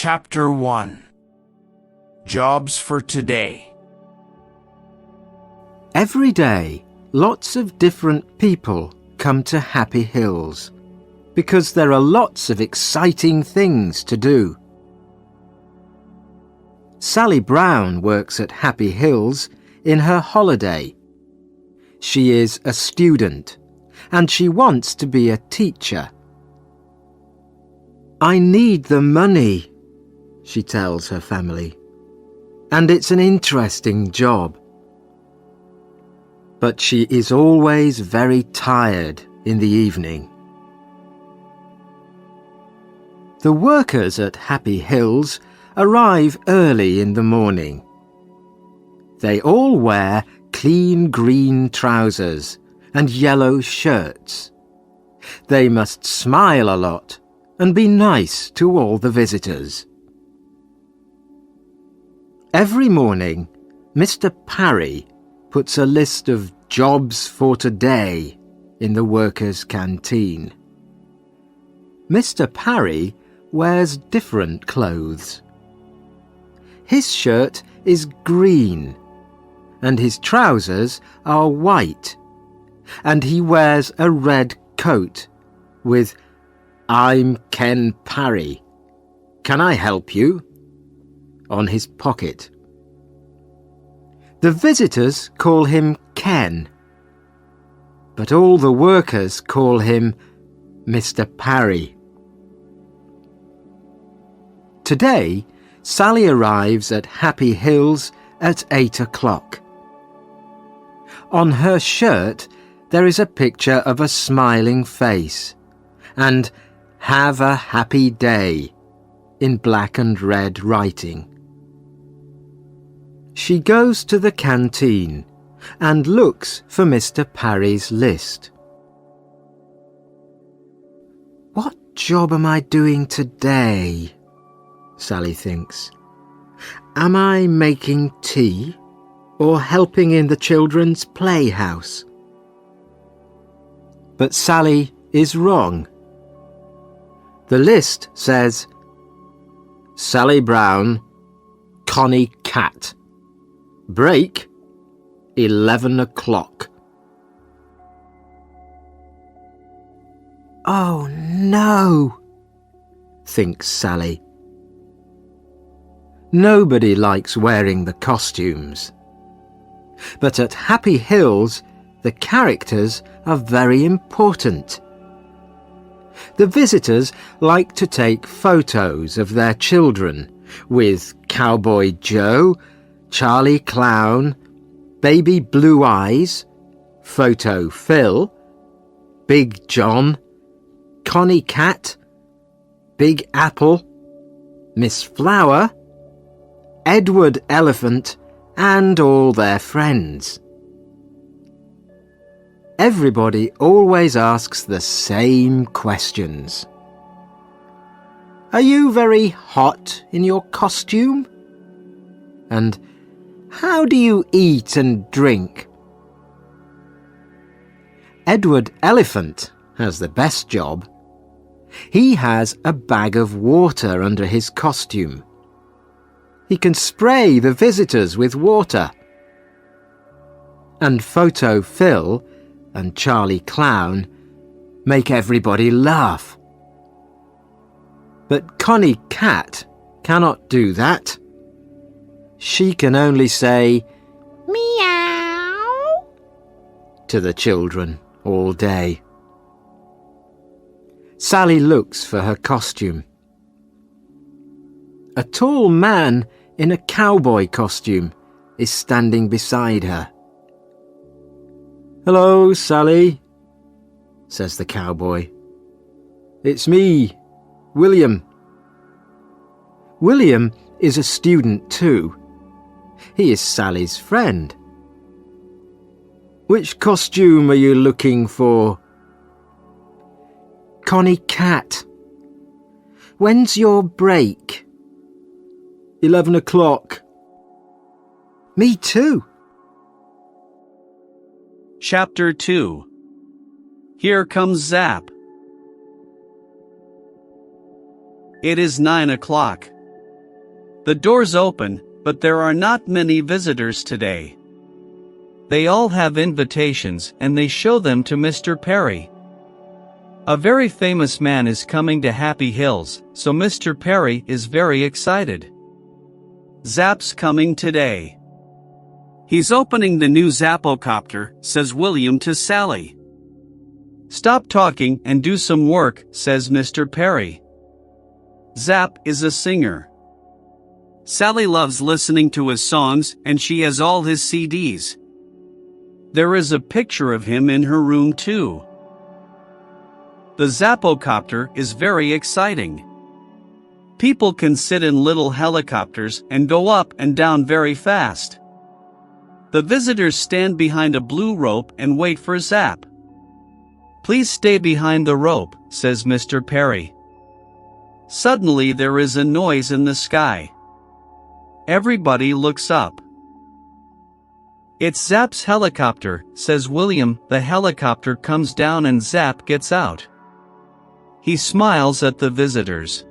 Chapter 1. Jobs for Today. Every day, lots of different people come to Happy Hills because there are lots of exciting things to do. Sally Brown works at Happy Hills in her holiday. She is a student and she wants to be a teacher. "I need the money," she tells her family, "and it's an interesting job." But she is always very tired in the evening. The workers at Happy Hills arrive early in the morning. They all wear clean green trousers and yellow shirts. They must smile a lot and be nice to all the visitors. Every morning, Mr. Parry puts a list of jobs for today in the workers' canteen. Mr. Parry wears different clothes. His shirt is green, and his trousers are white, and he wears a red coat with "I'm Ken Parry. Can I help you?" on his pocket. The visitors call him Ken, but all the workers call him Mr. Parry. Today, Sally arrives at Happy Hills at 8 o'clock. On her shirt, there is a picture of a smiling face and "Have a happy day" in black and red writing. She goes to the canteen and looks for Mr. Parry's list. "What job am I doing today?" Sally thinks. "Am I making tea or helping in the children's playhouse?" But Sally is wrong. The list says, "Sally Brown, Connie Cat. Break, 11 o'clock. "Oh no," thinks Sally. Nobody likes wearing the costumes. But at Happy Hills, the characters are very important. The visitors like to take photos of their children with Cowboy Joe, Charlie Clown, Baby Blue Eyes, Photo Phil, Big John, Connie Cat, Big Apple, Miss Flower, Edward Elephant, and all their friends. Everybody always asks the same questions. "Are you very hot in your costume?" And "How do you eat and drink?" Edward Elephant has the best job. He has a bag of water under his costume. He can spray the visitors with water. And Photo Phil and Charlie Clown make everybody laugh. But Connie Cat cannot do that. She can only say "meow" to the children all day. Sally looks for her costume. A tall man in a cowboy costume is standing beside her. "Hello, Sally," says the cowboy. "It's me, William." William is a student too. He is Sally's friend. "Which costume are you looking for?" "Connie Cat." "When's your break?" 11 o'clock. "Me too." Chapter 2. Here comes Zap. It is 9 o'clock. The doors open, but there are not many visitors today. They all have invitations and they show them to Mr. Perry. A very famous man is coming to Happy Hills, so Mr. Perry is very excited. Zap's coming today. He's opening the new Zappocopter, says William to Sally. Stop talking and do some work, says Mr. Perry. Zap is a singer. Sally loves listening to his songs and she has all his CDs. There is a picture of him in her room too. The Zappocopter is very exciting. People can sit in little helicopters and go up and down very fast. The visitors stand behind a blue rope and wait for Zap. Please stay behind the rope, says Mr. Perry. Suddenly there is a noise in the sky. Everybody looks up. It's Zap's helicopter, says William. The helicopter comes down and Zap gets out. He smiles at the visitors.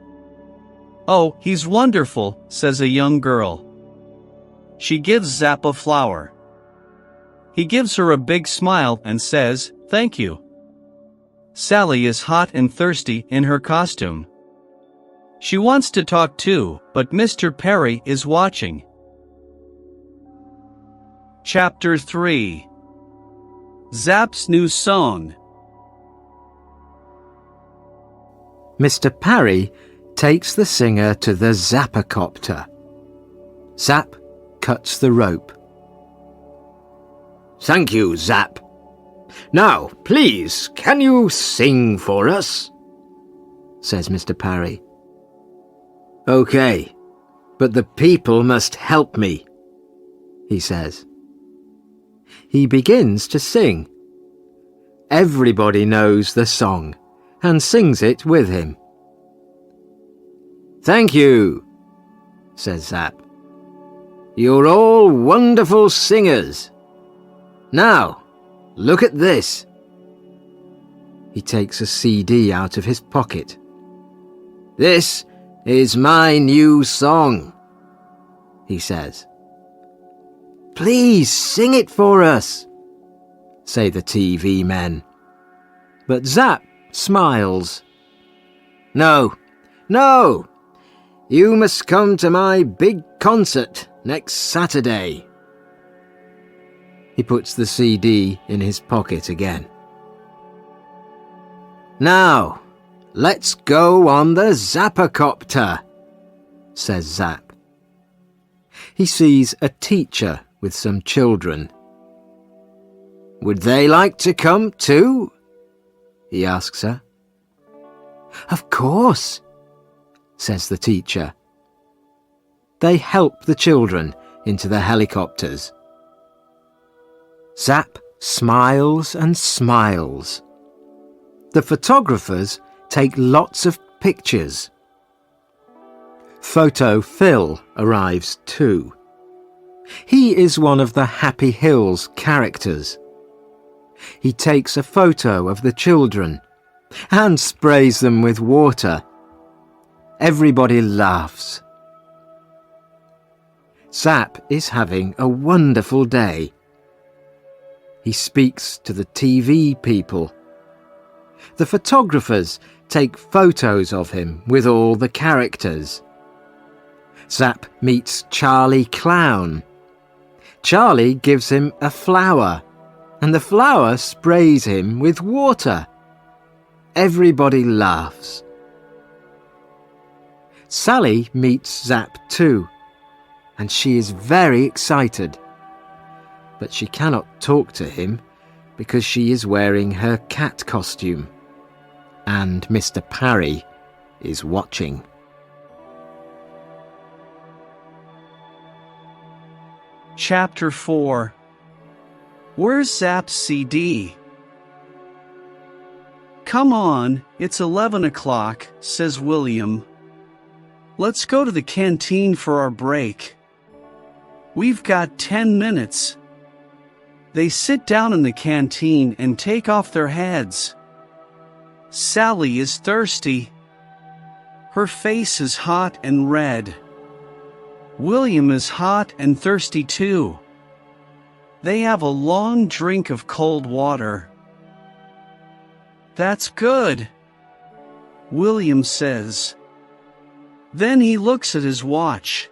Oh, he's wonderful, says a young girl. She gives Zap a flower. He gives her a big smile and says, "Thank you." Sally is hot and thirsty in her costume. She wants to talk too, but Mr. Perry is watching. Chapter 3. Zap's New Song. Mr. Parry takes the singer to the Zappocopter. Zap cuts the rope. "Thank you, Zap. Now, please, can you sing for us?" says Mr. Parry. "Okay, but the people must help me," he says. He begins to sing. Everybody knows the song and sings it with him. "Thank you," says Zap. "You're all wonderful singers. Now, look at this." He takes a CD out of his pocket. "This is my new song," he says. "Please sing it for us," say the TV men. But Zap smiles. No, you must come to my big concert next Saturday." He puts the CD in his pocket again. "Now, let's go on the Zappocopter," says Zap. He sees a teacher with some children. "Would they like to come too?" he asks her. "Of course," says the teacher. They help the children into the helicopters. Zap smiles and smiles. The photographers take lots of pictures. Photo Phil arrives too. He is one of the Happy Hills characters. He takes a photo of the children and sprays them with water. Everybody laughs. Zap is having a wonderful day. He speaks to the TV people. The photographers take photos of him with all the characters. Zap meets Charlie Clown. Charlie gives him a flower, and the flower sprays him with water. Everybody laughs. Sally meets Zap too, and she is very excited. But she cannot talk to him because she is wearing her cat costume, and Mr. Parry is watching. Chapter 4. Where's Zap's CD? "Come on, it's 11 o'clock, says William. "Let's go to the canteen for our break. We've got 10 minutes. They sit down in the canteen and take off their heads. Sally is thirsty. Her face is hot and red. William is hot and thirsty too. They have a long drink of cold water. That's good, William says. Then he looks at his watch.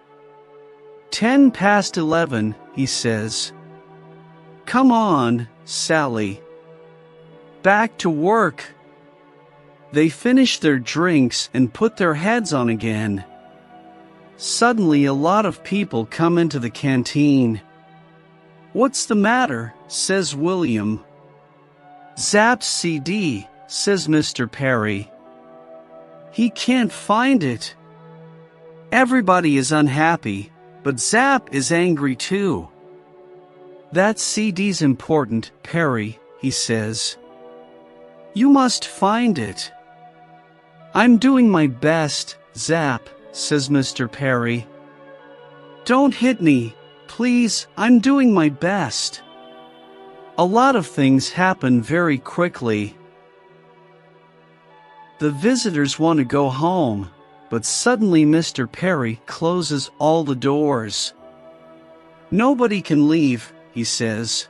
11:10, he says. Come on, Sally. Back to work. They finish their drinks and put their heads on again. Suddenly a lot of people come into the canteen. What's the matter? Says William. Zap's CD, says Mr. Perry. He can't find it. Everybody is unhappy, but Zap is angry too. That CD's important, Perry, he says. You must find it. I'm doing my best, Zap, says Mr. Perry. Don't hit me, please, I'm doing my best. A lot of things happen very quickly. The visitors want to go home, but suddenly Mr. Perry closes all the doors. Nobody can leave, he says.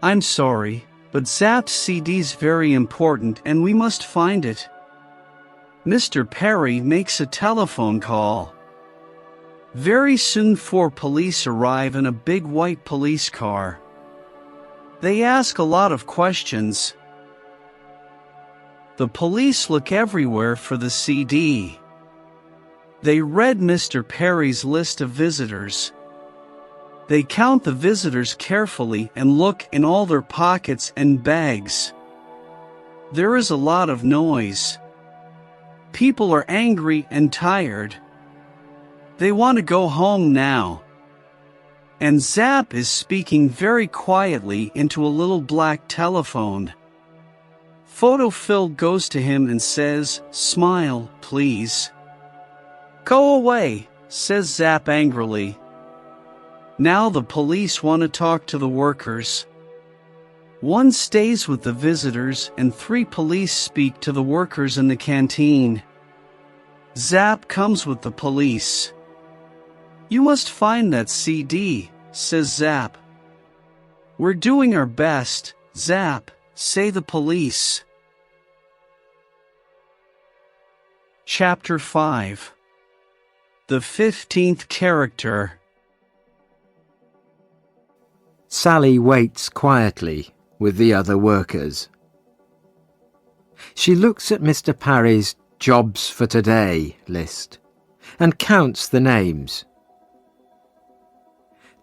I'm sorry, but Zap's CD's very important and we must find it. Mr. Perry makes a telephone call. Very soon 4 police arrive in a big white police car. They ask a lot of questions. The police look everywhere for the CD. They read Mr. Perry's list of visitors. They count the visitors carefully and look in all their pockets and bags. There is a lot of noise. People are angry and tired. They want to go home now. And Zap is speaking very quietly into a little black telephone. Photo-Phil goes to him and says, Smile, please. Go away, says Zap angrily. Now the police want to talk to the workers. 1 stays with the visitors and 3 police speak to the workers in the canteen. Zap comes with the police. You must find that CD, says Zap. We're doing our best, Zap, say the police. Chapter 5. The 15th Character. Sally waits quietly with the other workers. She looks at Mr. Parry's Jobs for Today list and counts the names.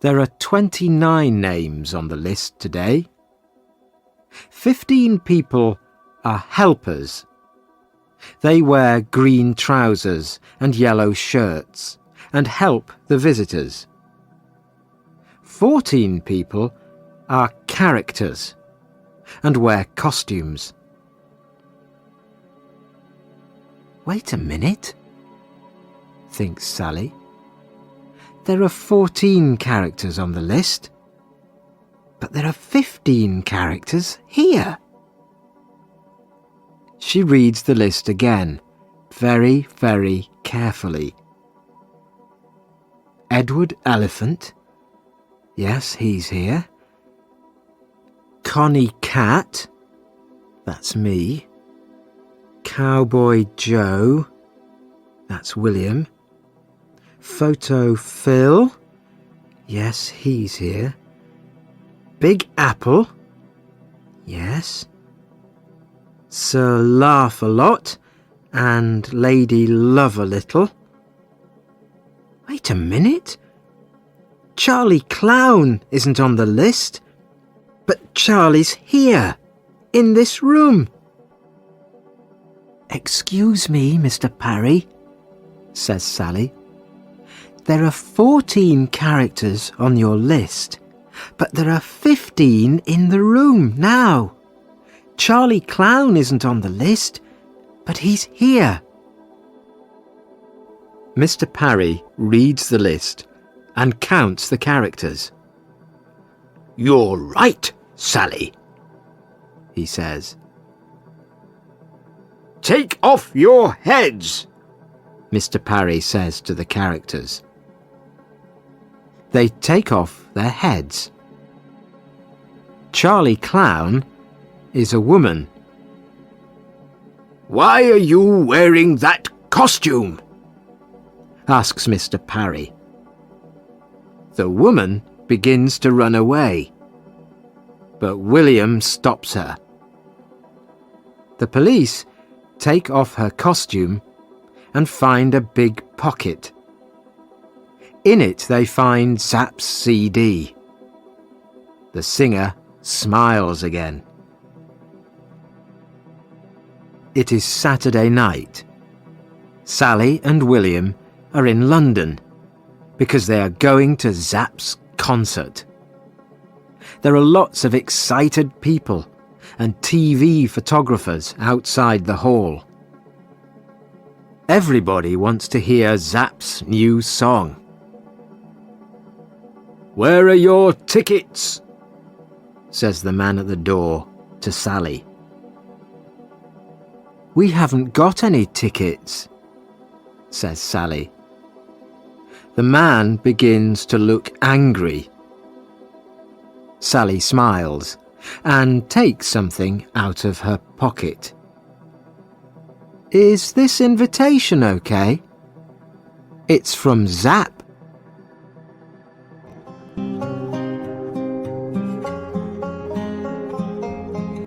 There are 29 names on the list today. 15 people are helpers. They wear green trousers and yellow shirts and help the visitors. 14 people are characters and wear costumes. Wait a minute, thinks Sally. There are 14 characters on the list, but there are 15 characters here. She reads the list again, very, very carefully. Edward Elephant. Yes, he's here. Connie Cat. That's me. Cowboy Joe. That's William. Photo Phil. Yes, he's here. Big Apple. Yes. Sir Laugh-a-Lot and Lady Love-a-Little. Wait a minute. Charlie Clown isn't on the list, but Charlie's here, in this room. Excuse me, Mr. Parry, says Sally. There are 14 characters on your list, but there are 15 in the room now. Charlie Clown isn't on the list, but he's here. Mr. Parry reads the list and counts the characters. You're right, Sally, he says. Take off your heads, Mr. Parry says to the characters. They take off their heads. Charlie Clown is a woman. "Why are you wearing that costume?" asks Mr. Parry. The woman begins to run away, but William stops her. The police take off her costume and find a big pocket. In it they find Zapp's CD. The singer smiles again. It is Saturday night. Sally and William are in London because they are going to Zapp's concert. There are lots of excited people and TV photographers outside the hall. Everybody wants to hear Zapp's new song. "Where are your tickets?" says the man at the door to Sally. "We haven't got any tickets," says Sally. The man begins to look angry. Sally smiles and takes something out of her pocket. "Is this invitation okay? It's from Zapp."